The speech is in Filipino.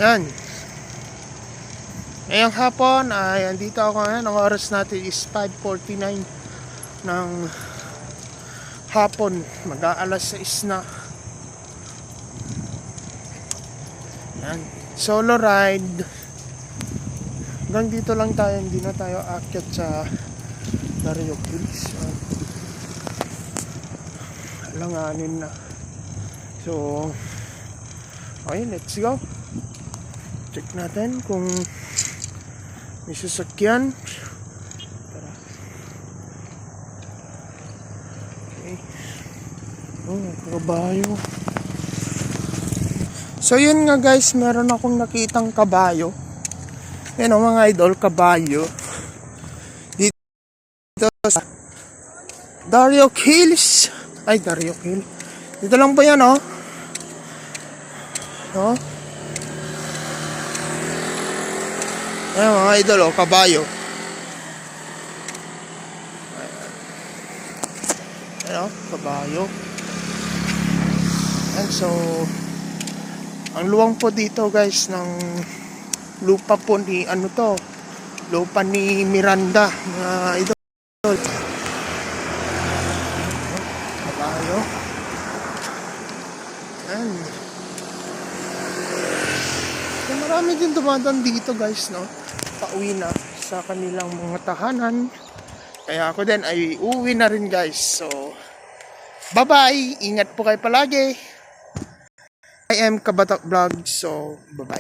Yan. Ngayong hapon ay andito ako ngayon. Ang oras natin is 5:49 ng hapon. Mag-aalas 6 na. Yan. Solo ride. Hanggang dito lang tayo. Hindi na tayo aakyat sa Dario Hills. Alanganin na. So, okay, let's go. Check natin kung may sasakyan. Tara. Okay. Oh, kabayo. So yun nga guys, meron akong nakitang kabayo. Yan o mga idol, kabayo. Dito sa Dario Hills. Ay, Dario Hills. Dito lang po yan o. No? Ayan mga idol o, kabayo. Ayan o, kabayo. And so, ang luwang po dito guys ng lupa po ni lupa ni Miranda, mga idol. Kabayo. Ayan. So, marami din dumadaan dito guys, no? Pauwi na sa kanilang mga tahanan. Kaya ako din ay uuwi na rin guys. So, bye-bye! Ingat po kayo palagi! I am Kabatak Vlog. So, bye-bye!